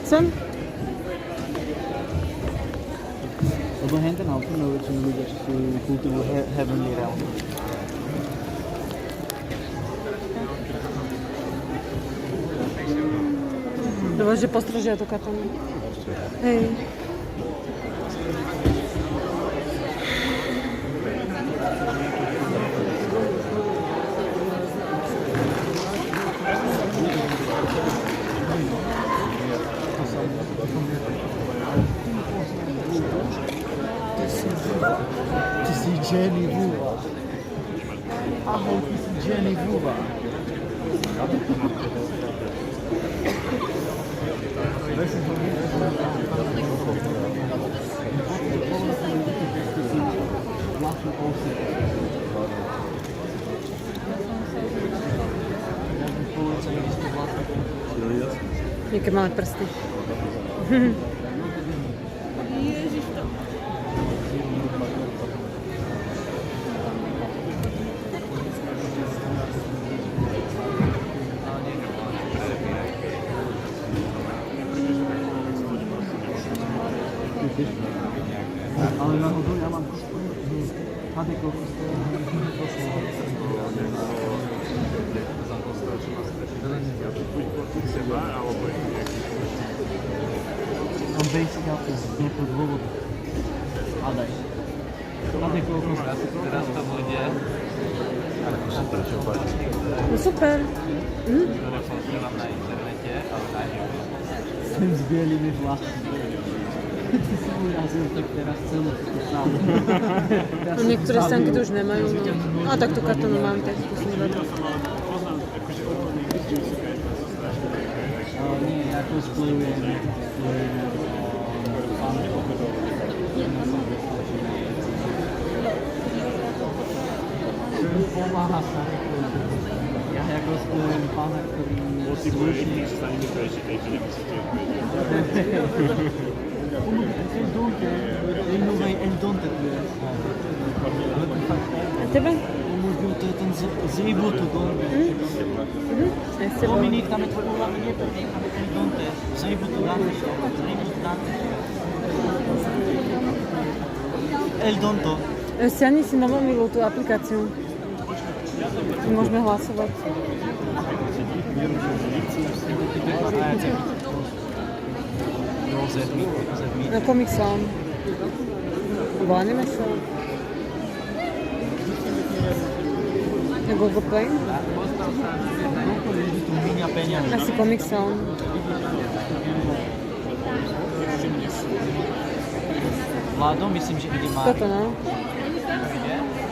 Som? Lebo hen ten autor majú väčšinu ľudia, čo sú kultúru Heavenly Realm. Lebo že postražia to katanu. Hej. Ty si Jenny Vuva. Ahoj, ty si Jenny Vuva. Jaké malé prsty. Ježiš to. Ale náhodou ja mám Hadeko on basic auto z nejakého dôvodu. Hadaj. Hadeko Teraz to bude. No super. Ktoré pozrievam na internete, ale nájdem. Sem s bielými vlasmi. Ty si urazil tak teraz celú tú sálu. No niektoré stánky to už nemajú, no. A tak tú kartonu mám, tak skúsim dať. Nie, ja cosplayujem pomáha sa. Ja cosplajujem pána, ktorý slušný. El novej El Donte tu je. A tebe? Umožňujú to je ten zjebutú Donte. A s tebou? Dominik, tam je tvoj úhlavný neprvý, tam je El Donte. Zjebutú Dante. Zjebutú Dante. El Donto. Stiahni si novú milú tú aplikáciu. Môžeme hlasovať. Na Comic Zone. Nebo Anime Show. Na Google Play. Asi Comic Zone. Vládo, myslím, že ide Mári. Toto, no.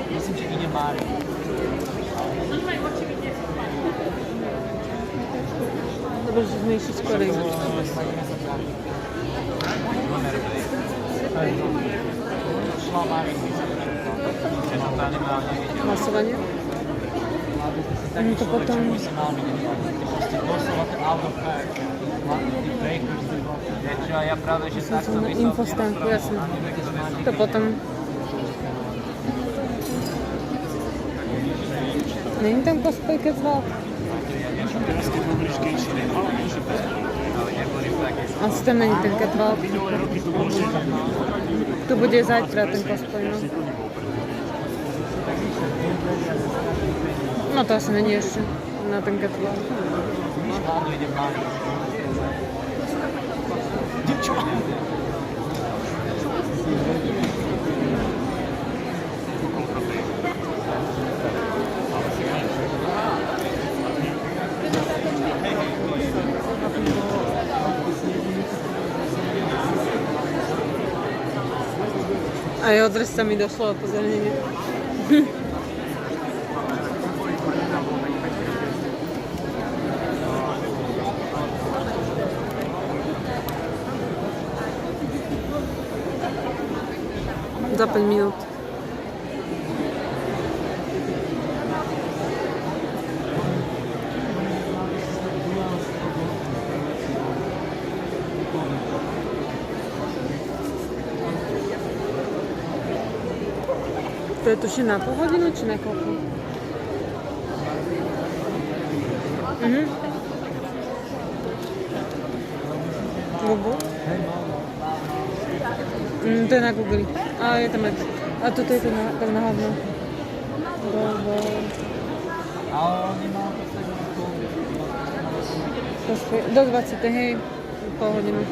Myslím, že ide Mári. Dobre, že sme išli skorej. Šla Mári. Hlasovanie? To potom... Ja práve, že takto by som... Infostánku, jasne. To potom... Není tam cosplay Cat-Walk? Asi tam není ten Cat-Walk. Tu bude zajtra ten cosplay, no. No to asi není ešte na ten Cat-Walk. Aj odraz sa mi došlo upozornenie. Za 5 minút. To je tuším na pol hodinu, či na koľko? Google? To je na Google. A je tam lepšie. A toto je to na hovno. Ale on nemá v podstate Do 20, hej. Pol hodinu.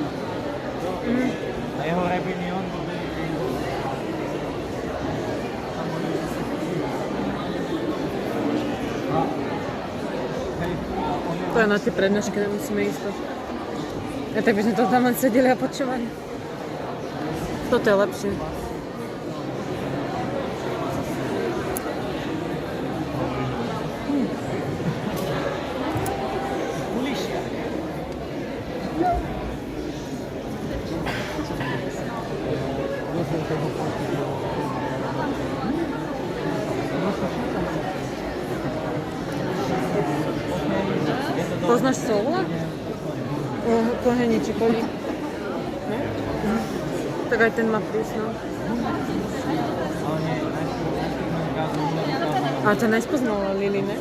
a jeho Rebellion bude To je na tie prednášky, kde musíme ísť to. Ja tak by sme to tam len sedeli a počúvali. Toto je lepšie. Poznáš Soula? Koheni či Koli? Ne? Tak aj ten má prísno. A to nespoznala Lili, ne?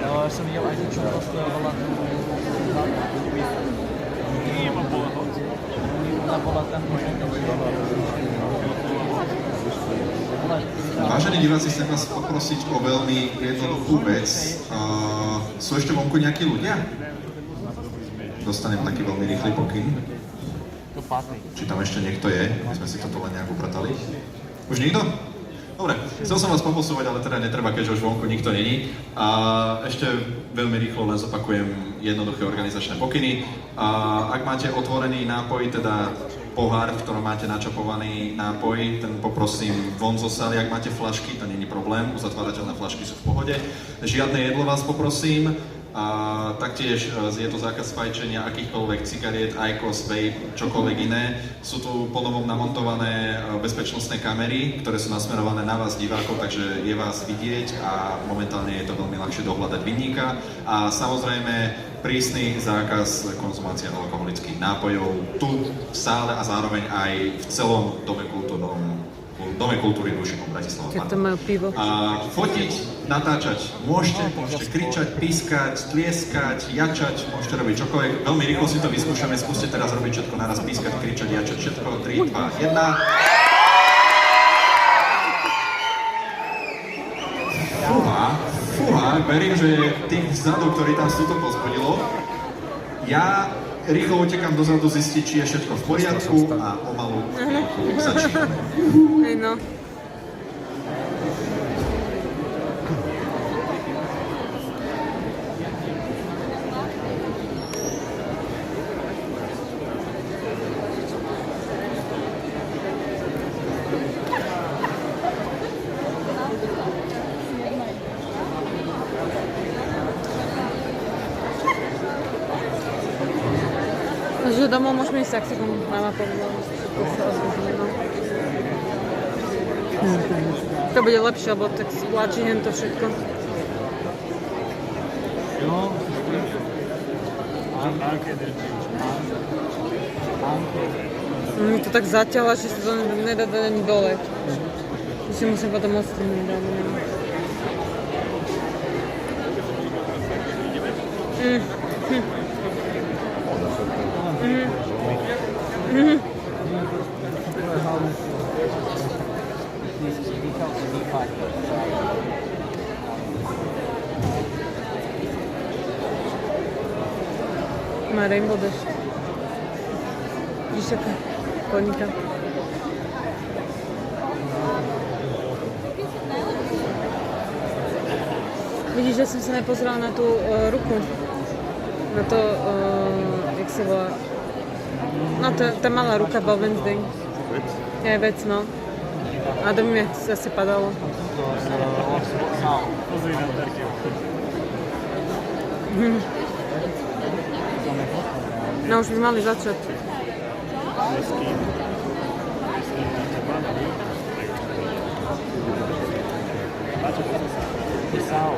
Ja som videl aj čo rozstojovala. Ona bola tam Vážení diváci, chcem vás poprosiť o veľmi jednoduchú vec. Sú ešte vonku nejakí ľudia? Dostanem taký veľmi rýchly pokyn. Či tam ešte niekto je? My sme si toto len nejak upratali. Už nikto? Dobre, chcel som vás poposúvať, ale teda netreba, keďže už vonku nikto není. A ešte veľmi rýchlo len zopakujem jednoduché organizačné pokyny. Ak máte otvorený nápoj, teda pohár, v ktorom máte načapovaný nápoj, ten poprosím von zo sály. Ak máte flašky, to není problém, uzatvárateľné flašky sú v pohode. Žiadne jedlo vás poprosím. A taktiež je to zákaz fajčenia akýchkoľvek cigariet, IQOS, vape, čokoľvek iné. Sú tu ponovom namontované bezpečnostné kamery, ktoré sú nasmerované na vás divákov, takže je vás vidieť a momentálne je to veľmi ľahšie dohľadať vinníka. A samozrejme prísny zákaz konzumácie alkoholických nápojov tu v sále a zároveň aj v celom Dome kultúry Rušikom Bratislava. Keď to majú pivo. A fotiť, natáčať môžete kričať, pískať, tlieskať, jačať, môžete robiť čokoľvek. Veľmi rýchlo si to vyskúšame, skúste teraz robiť všetko naraz, pískať, kričať, jačať, všetko, 3, 2, 1. Fúha, verím, že tých vzadu, ktorí tam sú, to pozbudilo. Ja rýchlo utekám dozadu zistiť, či je všetko v poriadku a pomalu začíname. Hej no. Že domov môžeme ísť, ak si tomu mama povedala. To bude lepšie, lebo tak stlačí hen to všetko. Mi to tak zaťala, že sa to nedá dať ani dole. Že si musím potom odstrniť. Má Rainbow Dash. Vidíš, aká koníka. Vidíš, že som sa nepozerala na tú ruku. Na to, jak sa volá. No, tá malá ruka Bob Wednesday. Je vec, no. A to mi zase padalo. Pozri na terky. No, už by mali začať. Pisao.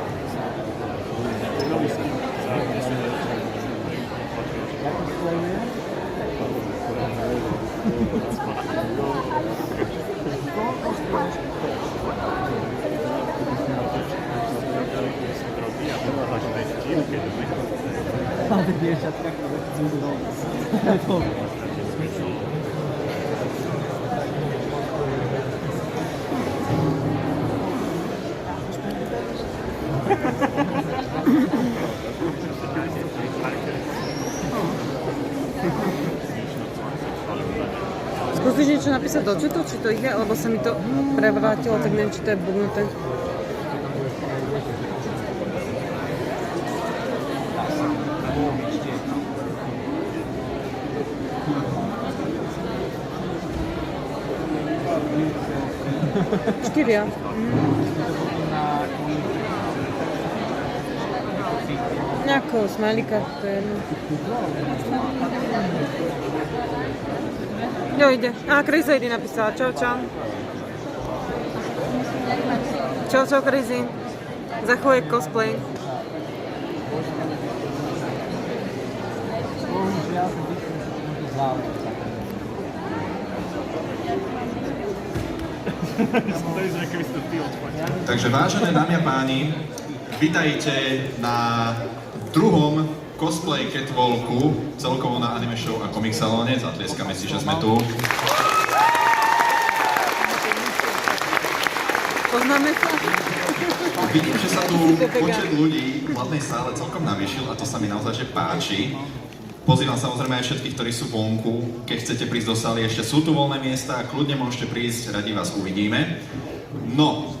Ale dievčatka, ktoré chcú do... Skúsiš niečo napísať do chatu, či to ide, lebo sa mi to prevrátilo, tak neviem, či to je bugnuté. Štyria. Nejakého smajlíka, to je jedno. Jo, ide. Crazy ID napísala. Čau, čau. Čau, čau, Crazy. Zachovej cosplay. Takže vážené dámy a páni, vitajte na druhom cosplay catwalku celkovo na Anime Show a Comic Salóne. Zatlieskame si, že sme tu. Poznáme sa? Vidím, že sa tu počet ľudí v hlavnej sále celkom navýšil a to sa mi naozaj že páči. Pozývam samozrejme aj všetkých, ktorí sú vonku. Keď chcete prísť do sály, ešte sú tu voľné miesta a kľudne môžete prísť, radi vás uvidíme. No,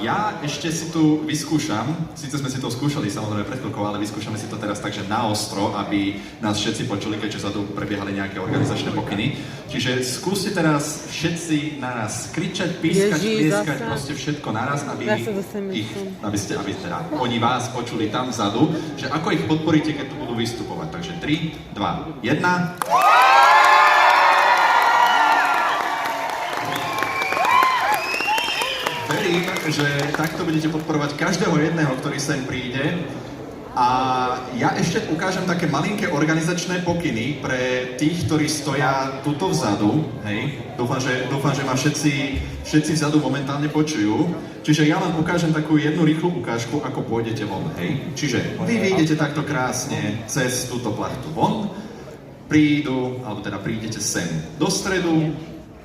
ja ešte si tu vyskúšam, síce sme si to skúšali samozrejme pred chvíľkou, ale vyskúšame si to teraz takže naostro, aby nás všetci počuli, keďže za to prebiehali nejaké organizačné pokyny. Čiže skúste teraz všetci naraz kričať, pískať, tlieskať, proste všetko naraz, aby oni vás počuli tam vzadu, že ako ich podporíte, keď tu budú vystupovať. Takže 3, 2, 1. Verím, že takto budete podporovať každého jedného, ktorý sem príde. A ja ešte ukážem také malinké organizačné pokyny pre tých, ktorí stoja tuto vzadu. Hej. Dúfam, že ma všetci vzadu momentálne počujú. Čiže ja vám ukážem takú jednu rýchlu ukážku, ako pôjdete von. Hej. Čiže vy vyjdete takto krásne cez túto plachtu von. Prídete sem do stredu.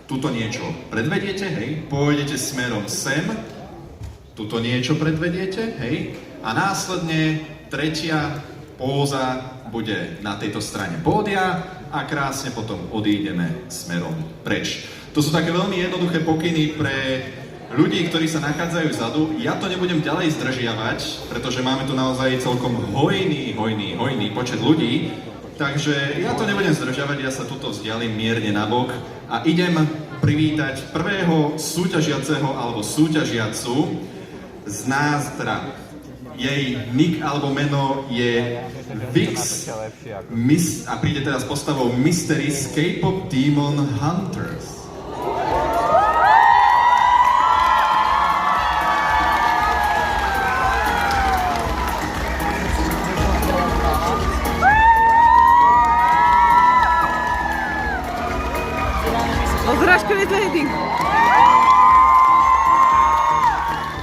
Tuto niečo predvediete, hej, pôjdete smerom sem, tuto niečo predvediete, hej, a následne tretia póza bude na tejto strane pódia a krásne potom odídeme smerom preč. To sú také veľmi jednoduché pokyny pre ľudí, ktorí sa nachádzajú vzadu. Ja to nebudem ďalej zdržiavať, pretože máme tu naozaj celkom hojný počet ľudí. Takže ja to nebudem zdržiavať, ja sa tuto vzdialím mierne nabok a idem privítať prvého súťažiaceho alebo súťažiacu z nás, teda jej nick alebo meno je Vix a príde teraz postavou Mystery's K-pop Demon Hunters. Odrážka Lady.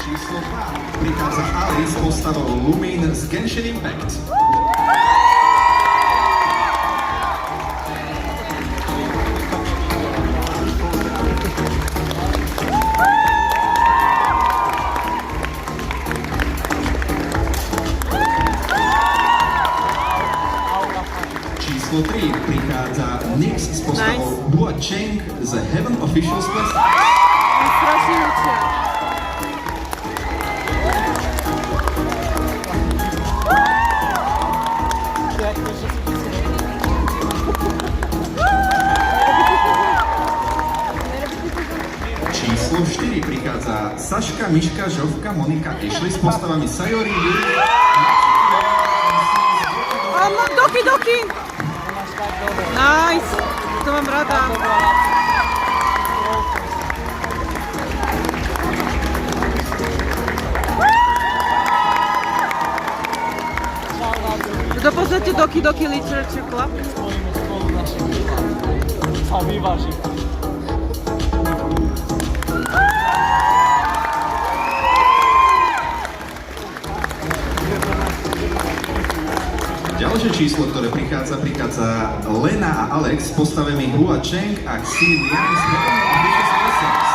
Číslo 2 prichádza Alice postavou Lumin z Genshin Impact. číslo 3 prichádza Nix s postavou Hua Cheng z Heaven Officials Classic. Strašne hučia. Číslo 4 prichádza Saška, Miška, Žovka, Monika, Ashley s postavami Sayori, Yuri. Doki, doki! Nice! To mám rada. Kto poznáte Doki Doki Literature Club? Sa vyváži. Ďalšie číslo, ktoré prichádza Lena a Alex s postavami Hua Cheng a Xi Liang z Heaven Officials Classics.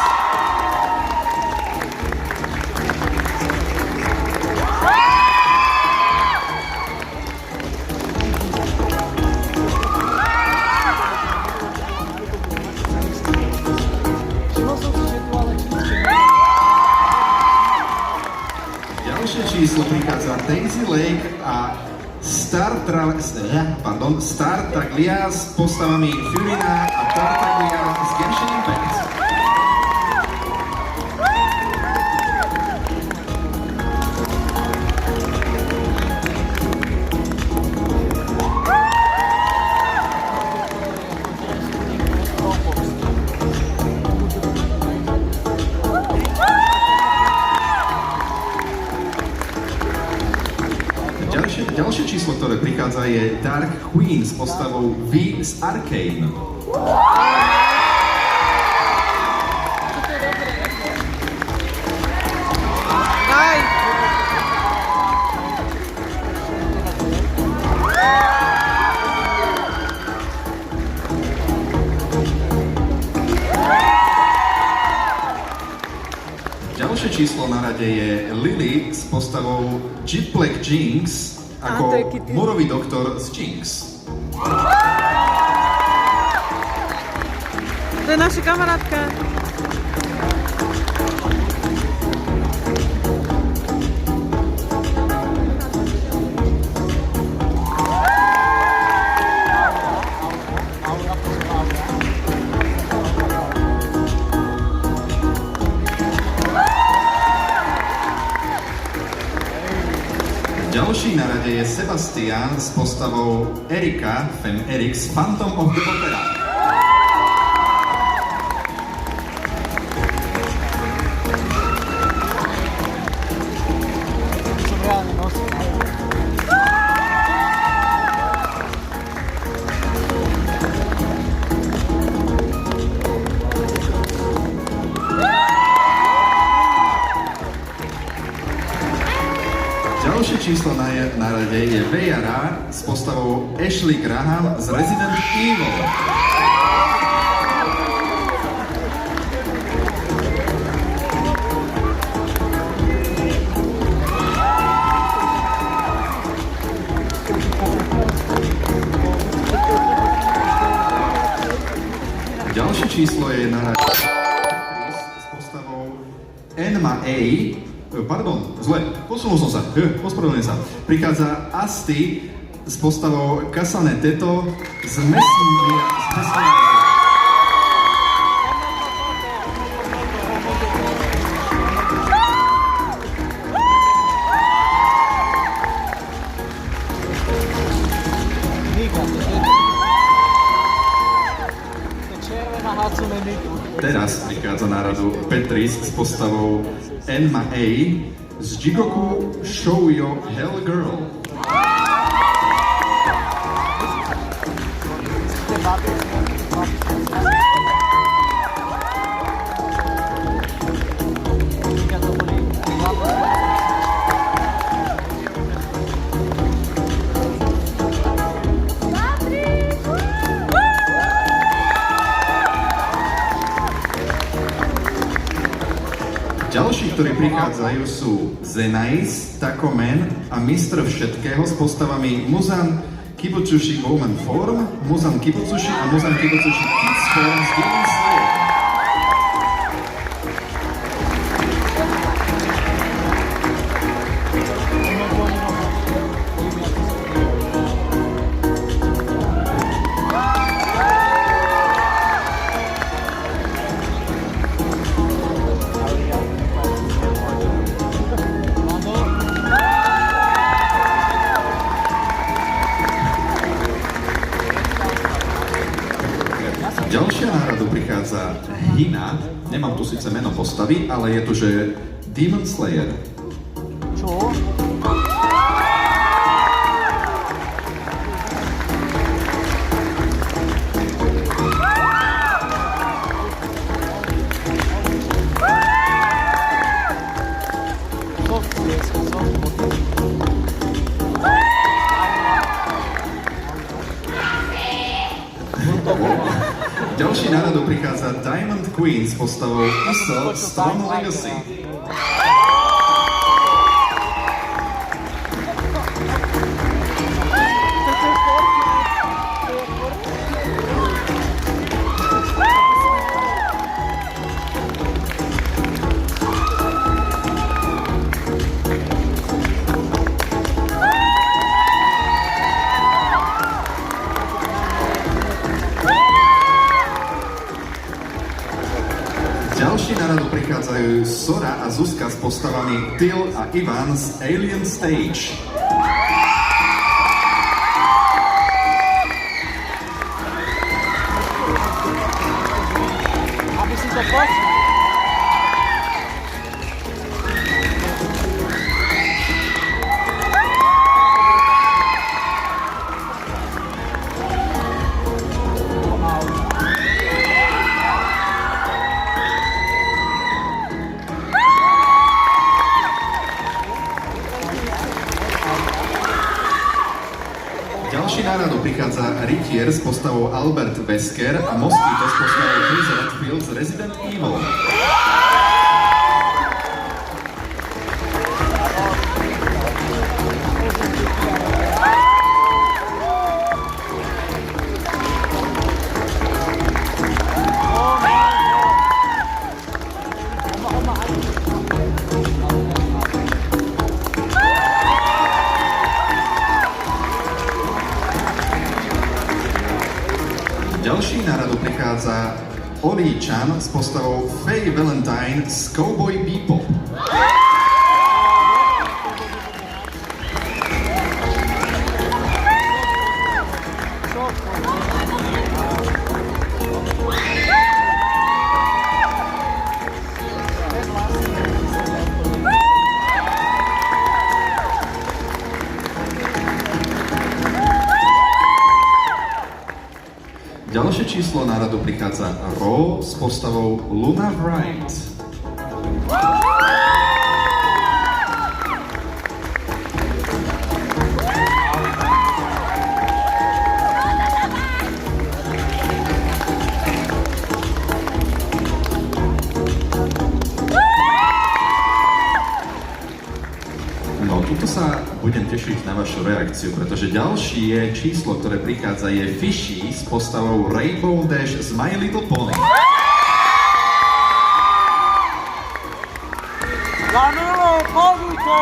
Ďalšie číslo prichádza Daisy Lake a Star Taglia s postavami Furina a Tartaglia z Genshin Impact. Ďalšie číslo, ktoré prichádza, je Dark Queen s postavou V z Arcane. Daj! Ďalšie číslo na rade je Lily s postavou Jiplek Jinx ako morový doktor z Jinx. To je naša kamarátka. Ďalší na rade je Sebastian s postavou Erika, Fem Erix, Phantom of the Opera. Ďalšie číslo na rade je Vejara s postavou Ashley Graham z Resident Evil. Ďalšie číslo je na rade s postavou Enma A. Pardon, zle, posunul som sa, ospravedlňujem sa. Prichádza Asti s postavou Kasane Teto z Messenger. Teraz prichádza na radu Petris s postavou Enma A z Jigoku Shoujo Hell Girl. Ďalší, ktorí prichádzajú, sú Zenais, Takomen a Mistr všetkého s postavami Muzan, Kibutsushi Woman Form, Muzan Kibutsushi a Muzan Kibutsushi Kids Form z Demon Slayer. Ďalšia náhradu prichádza Hina, nemám tu síce meno postavy, ale je tu, že Demon Slayer. Čo? Ďalší náradu prichádza Diamond Queen s postavou Isol Storm Legacy. Ďalší na radu prichádzajú Sora a Zuzka s postavami Till a Ivan z Alien Stage. Aby si to počul. Ďalší na radu prichádza Rytier s postavou Albert Wesker a Mosquito s postavou Chris Redfield z Resident Evil. Ďalší na radu prichádza Oli Chan s postavou Faye Valentine z Cowboy Bebop. Ďalšie číslo na radu prichádza Ro s postavou Luna Wright. No, tuto sa budem tešiť na vašu reakciu, pretože ďalší je číslo, ktoré prichádza, je Fishy s postavou Rainbow Dash z My Little Pony. Danilo, poduj to!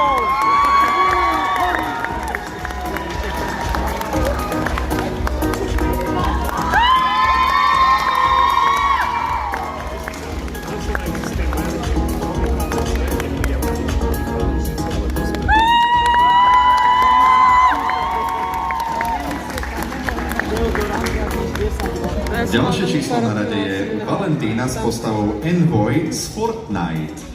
Ďalšie číslo na rade je Valentína s postavou Envoy z Fortnite.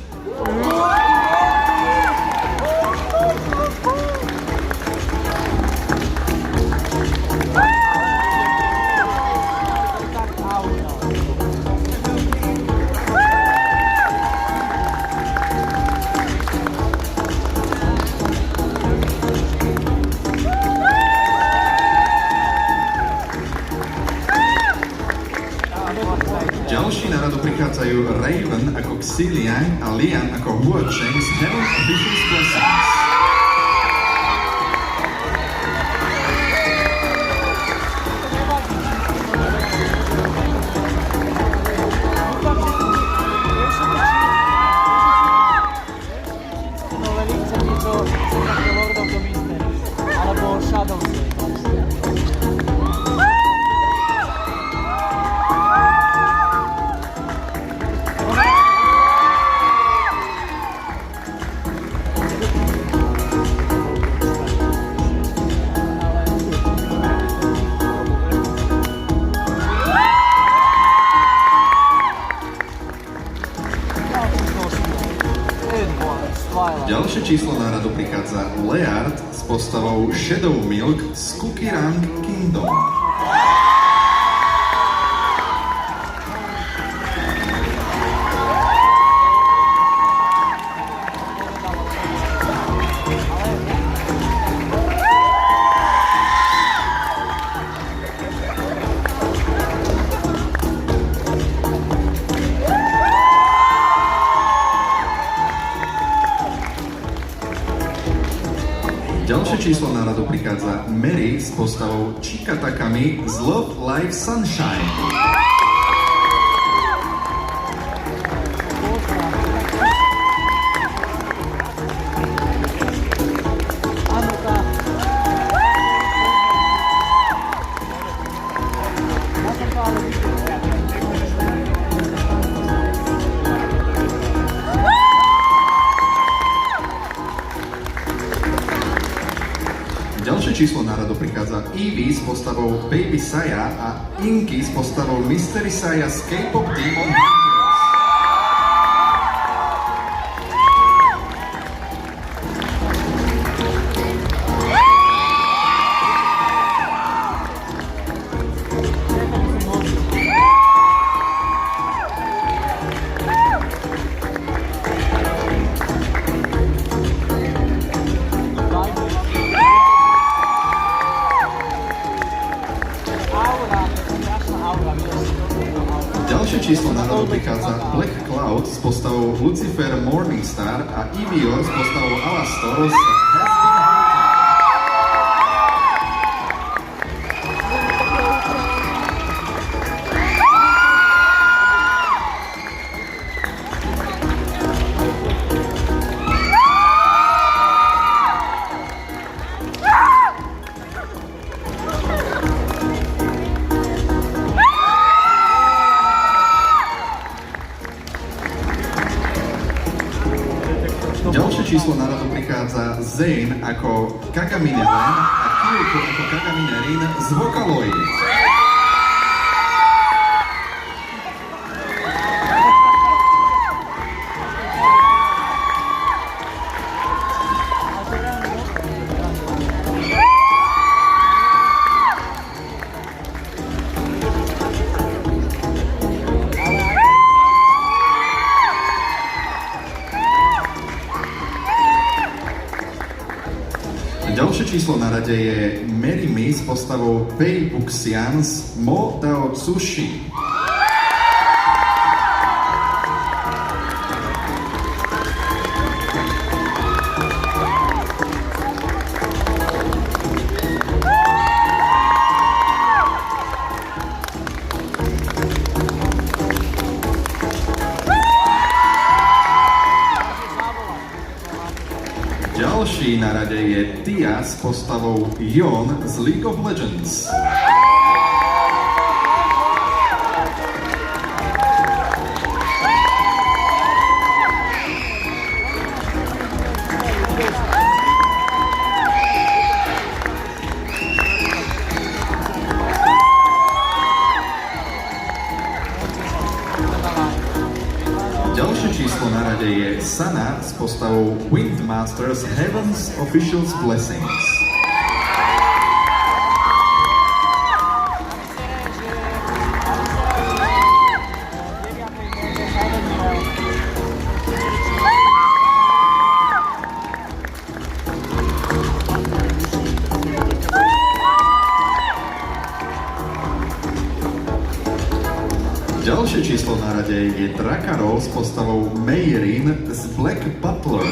Ďalší na radu prichádzajú Raven ako Xiliang a Lian ako Huo Cheng z Heaven Official's Blessings. Adam Sandler. Ďalšie číslo na radu prichádza Leard s postavou Shadow Milk z Cookie Run Kingdom. Ďalšie číslo na radu prichádza Mary s postavou Chika Takami z Love Live Sunshine. Ďalšie číslo na radu prichádza Evie s postavou Baby Saya a Inky s postavou Mystery Saya z K-pop Demon Hunters. Ďalšie číslo na radu prichádza Black Cloud s postavou Lucifer Morningstar a Evior s postavou Alastor z Has Been Ďalšie číslo na radu prichádza Zane ako Kakamine Ren a Kyoko ako Kakamine Rin z Vocaloid. Ďalšie číslo na rade je Mary Mi s postavou Pei Buxian z Mo Dao Tsushi. Ďalší na rade je Tia s postavou Yon z League of Legends. Ďalšie číslo na rade je Sana s postavou Windmasters Heaven's Official's Blessings. Ďalšie číslo na rade je Drakarol s postavou Mayrin z Black Butler.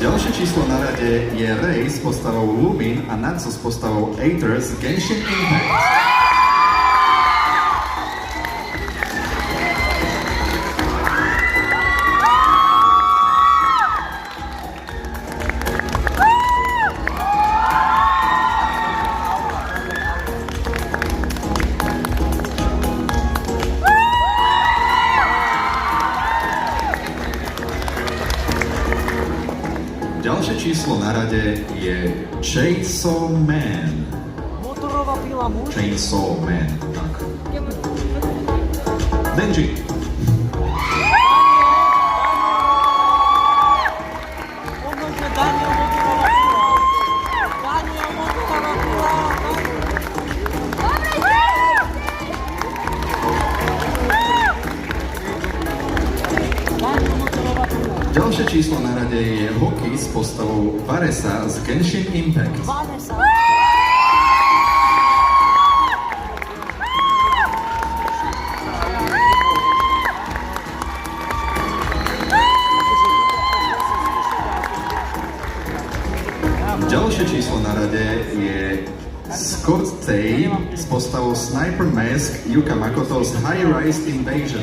Ďalšie číslo na rade je Rei s postavou Lumin a Natsu s postavou Aether z Genshin Impact. Ďalšie číslo na rade je Chainsaw Man. Motorová pila muž. Chainsaw Man, tak. Denji. Pomôže Daniel motorová pila. Daniel motorová pila. Daniel motorová pila. Ďalšie číslo na rade je Hoki s postavou Varesa z Genshin Impact. Vanessa. Ďalšie číslo na rade je Scott Tay s postavou Sniper Mask Yuka Makoto z High Rise Invasion.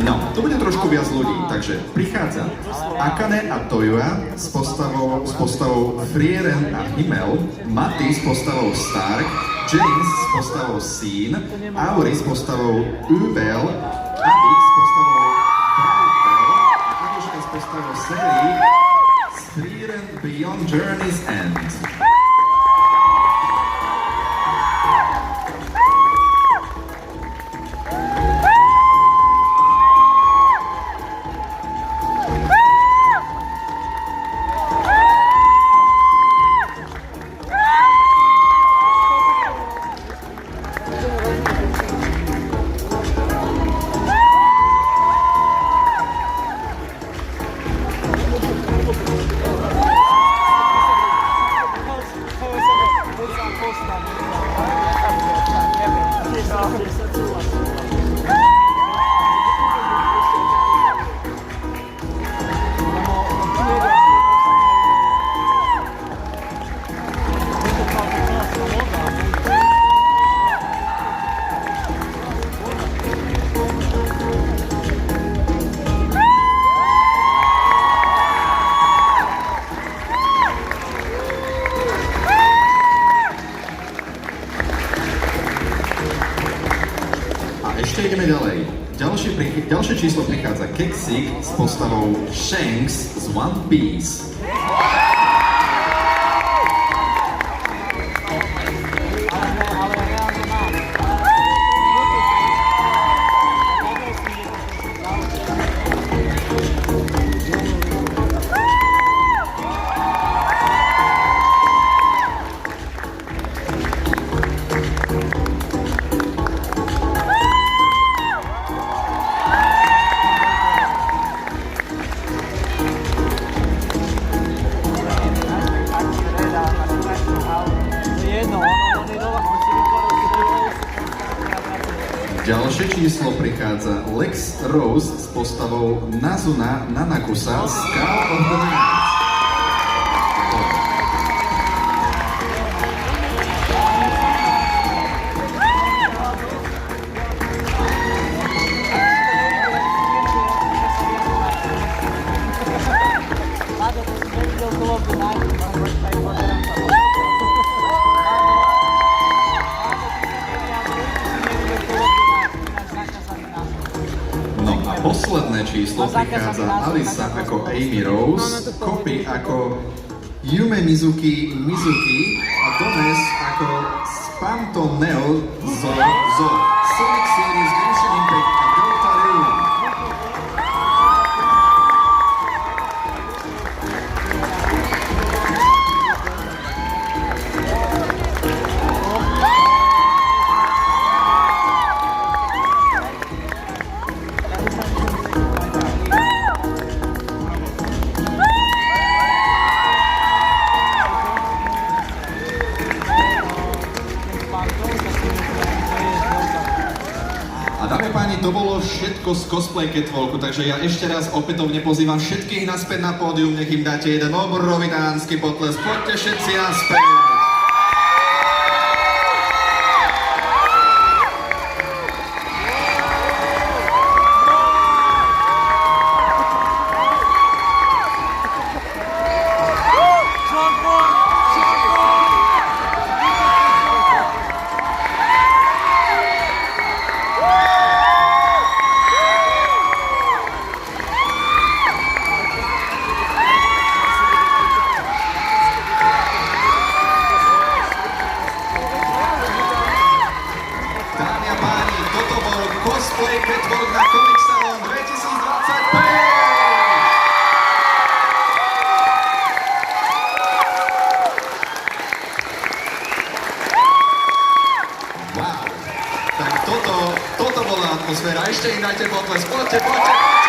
No, to bude trošku viac ľudí, takže prichádza Akane a Toyua s postavou Frieren a Himmel, Mati s postavou Stark, James s postavou Sin, Auri s postavou Ubel, Abby s postavou Braupel a Anuška s postavou Seri z Frieren Beyond Journey's End. Ešte ideme ďalej. Ďalšie číslo prichádza Keksik s postavou Shanks z One Piece. Ďalšie číslo prichádza Lex Rose s postavou Nazuna Nanakusa z Call of the Night. Posledné číslo prichádza Alisa ako Amy Rose, Kopi ako Yume Mizuki a Gomez ako Spamto Neo zo Sonic Series Genshin Impact a Deltarune. A dámy a páni, to bolo všetko z Cosplay Catwalku, takže ja ešte raz opätovne pozývam všetkých naspäť na pódium, nech im dáte jeden obrovitánsky potlesk. Poďte všetci naspäť! Cosplay Catwalk na Comic Salon 2025! Wow! Tak toto bola atmosféra. Ešte im dajte potlesk. Poďte, poďte, poďte!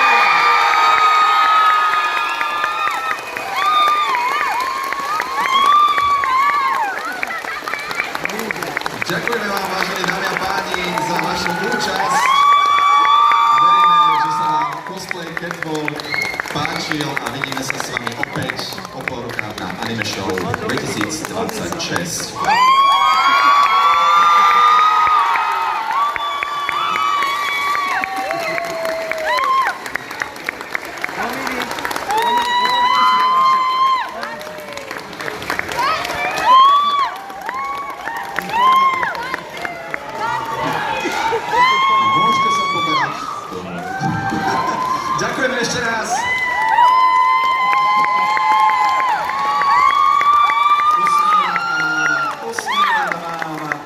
Ďakujeme vám, vážení dámy a páni, za vašu účasť. Veríme, že sa vám Cosplay Catwalk páčil a vidíme sa s vami opäť o pol roka na Anime Show 2026. Môžete sa poberať. Ďakujeme ešte raz. Usmívať a mávať.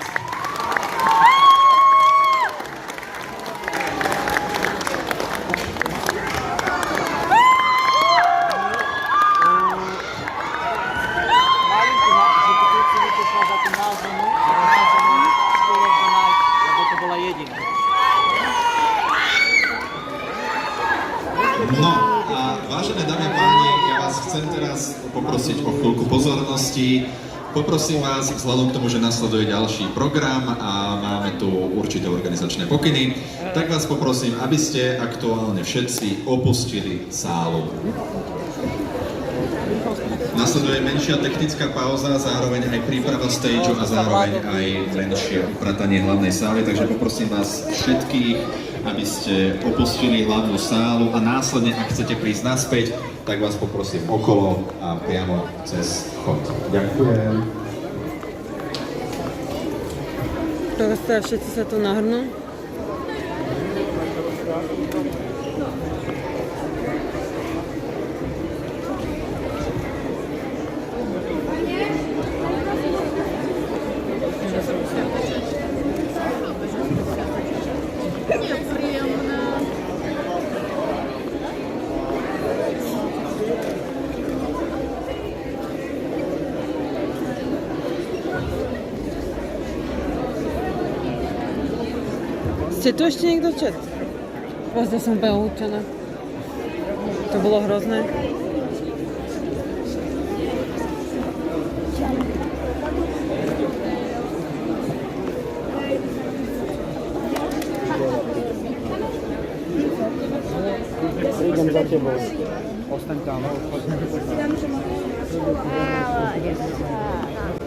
No a vážené dámy a páni, ja vás chcem teraz poprosiť o chvíľku pozornosti. Poprosím vás, vzhľadom k tomu, že nasleduje ďalší program a máme tu určité organizačné pokyny, tak vás poprosím, aby ste aktuálne všetci opustili sálu. Nasleduje menšia technická pauza, zároveň aj príprava stageu a zároveň aj menšie upratanie hlavnej sály, takže poprosím vás všetkých, aby ste opustili hlavnú sálu a následne, ak chcete prísť naspäť, tak vás poprosím okolo a priamo cez chod. Ďakujem. Teraz teda všetci sa tu nahrnú. Ste tu ešte niekto čet? Vlastne som úplne uhúčená. To bolo hrozné. Idem za tebou. Ostaň tam. Áno,